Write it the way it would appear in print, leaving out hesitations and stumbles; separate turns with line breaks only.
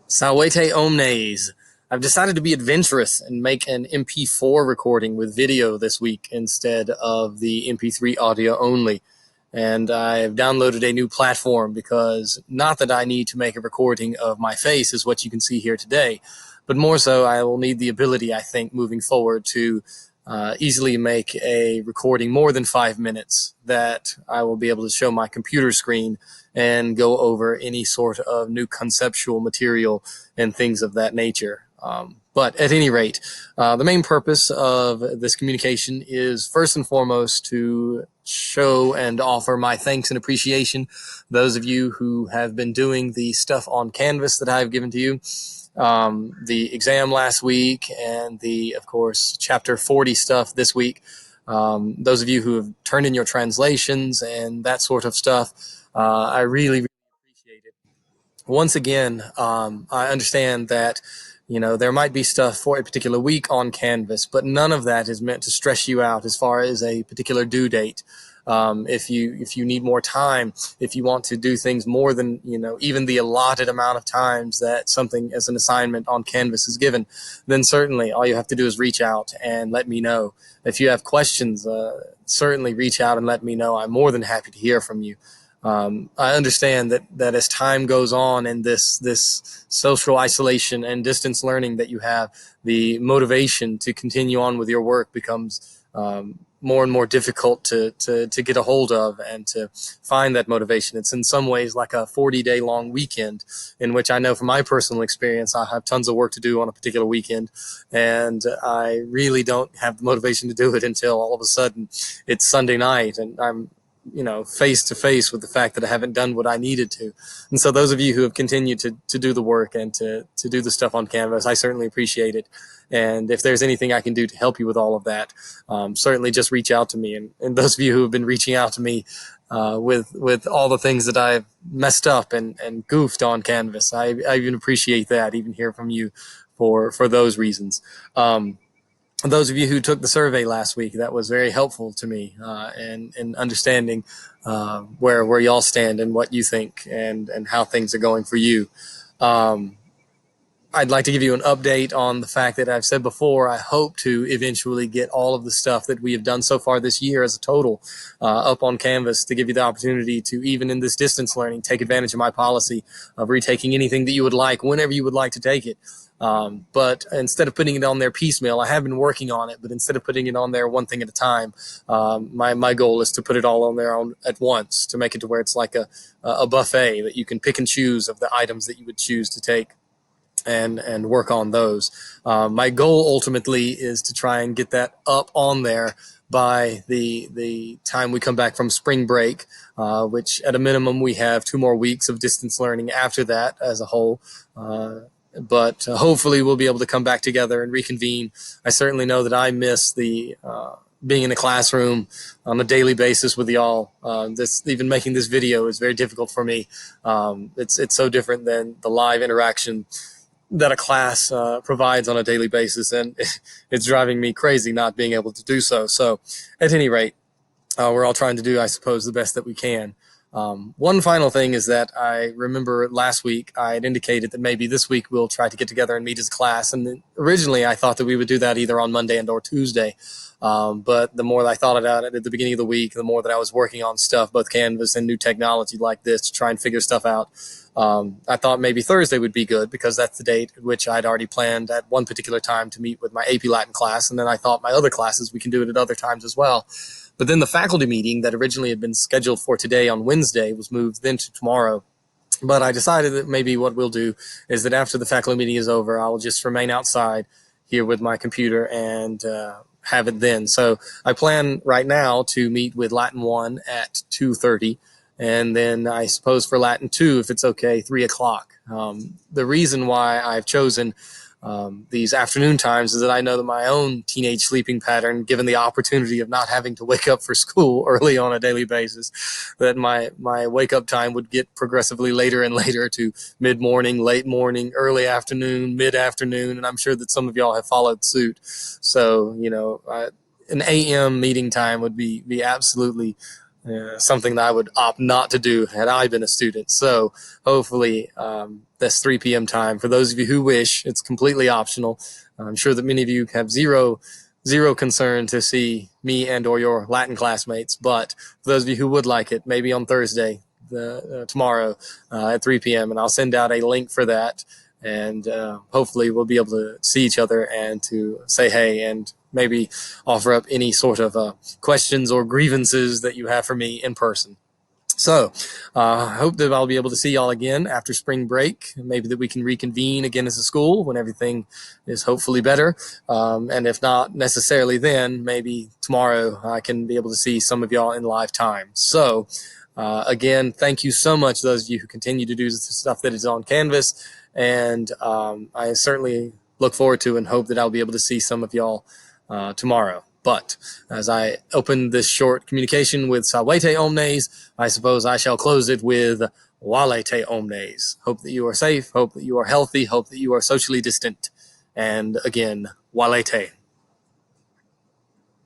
Salvete omnes. I've decided to be adventurous and make an MP4 recording with video this week instead of the MP3 audio only. And I've downloaded a new platform because not that I need to make a recording of my face, is what you can see here today, but more so I will need the ability, I think, moving forward to easily make a recording more than 5 minutes that I will be able to show my computer screen and go over any sort of new conceptual material and things of that nature. But at any rate, the main purpose of this communication is first and foremost to show and offer my thanks and appreciation. Those of you who have been doing the stuff on Canvas that I've given to you, the exam last week and of course, chapter 40 stuff this week. Those of you who have turned in your translations and that sort of stuff, I really, really appreciate it. Once again, I understand that there might be stuff for a particular week on Canvas, but none of that is meant to stress you out as far as a particular due date. If you need more time, if you want to do things more than even the allotted amount of times that something as an assignment on Canvas is given, then certainly all you have to do is reach out and let me know. If you have questions, certainly reach out and let me know. I'm more than happy to hear from you. I understand that as time goes on and this social isolation and distance learning that you have, the motivation to continue on with your work becomes more and more difficult to get a hold of and to find that motivation. It's in some ways like a 40-day long weekend, in which I know from my personal experience, I have tons of work to do on a particular weekend, and I really don't have the motivation to do it until all of a sudden it's Sunday night and I'm face to face with the fact that I haven't done what I needed to. And so those of you who have continued to do the work and to do the stuff on Canvas, I certainly appreciate it. And if there's anything I can do to help you with all of that, certainly just reach out to me. And those of you who have been reaching out to me with all the things that I've messed up and goofed on Canvas, I even appreciate that, even hear from you for those reasons. Those of you who took the survey last week, that was very helpful to me in understanding where y'all stand and what you think and how things are going for you. I'd like to give you an update on the fact that I've said before, I hope to eventually get all of the stuff that we have done so far this year as a total up on Canvas to give you the opportunity to, even in this distance learning, take advantage of my policy of retaking anything that you would like whenever you would like to take it. But instead of putting it on there piecemeal, I have been working on it, but instead of putting it on there one thing at a time, my goal is to put it all on there at once, to make it to where it's like a buffet that you can pick and choose of the items that you would choose to take and work on those. My goal ultimately is to try and get that up on there by the time we come back from spring break, which at a minimum we have 2 more weeks of distance learning after that as a whole. But hopefully we'll be able to come back together and reconvene. I certainly know that I miss the being in the classroom on a daily basis with y'all. Even making this video is very difficult for me. It's so different than the live interaction that a class provides on a daily basis, and it's driving me crazy not being able to do so. So at any rate, we're all trying to do, I suppose, the best that we can. One final thing is that I remember last week I had indicated that maybe this week we'll try to get together and meet as a class. And originally I thought that we would do that either on Monday and or Tuesday. But the more that I thought about it at the beginning of the week, the more that I was working on stuff, both Canvas and new technology like this, to try and figure stuff out. I thought maybe Thursday would be good because that's the date at which I'd already planned at one particular time to meet with my AP Latin class. And then I thought my other classes, we can do it at other times as well. But then the faculty meeting that originally had been scheduled for today on Wednesday was moved then to tomorrow. But I decided that maybe what we'll do is that after the faculty meeting is over, I'll just remain outside here with my computer and have it then. So I plan right now to meet with Latin 1 at 2:30. And then I suppose for Latin 2, if it's okay, 3 o'clock. The reason why I've chosen these afternoon times is that I know that my own teenage sleeping pattern, given the opportunity of not having to wake up for school early on a daily basis, that my wake up time would get progressively later and later to mid-morning, late morning, early afternoon, mid-afternoon, and I'm sure that some of y'all have followed suit. So, an AM meeting time would be absolutely something that I would opt not to do had I been a student. So hopefully this 3 p.m. time, for those of you who wish, it's completely optional. I'm sure that many of you have zero concern to see me and or your Latin classmates, but for those of you who would like it, maybe on Thursday, tomorrow at 3 p.m., and I'll send out a link for that, and hopefully we'll be able to see each other and to say hey and maybe offer up any sort of questions or grievances that you have for me in person. So I hope that I'll be able to see y'all again after spring break. Maybe that we can reconvene again as a school when everything is hopefully better. And if not necessarily then, maybe tomorrow I can be able to see some of y'all in live time. So again, thank you so much, those of you who continue to do the stuff that is on Canvas. And I certainly look forward to and hope that I'll be able to see some of y'all tomorrow. But as I open this short communication with Salvete Omnes, I suppose I shall close it with Valete Omnes. Hope that you are safe, hope that you are healthy, hope that you are socially distant. And again, Valete.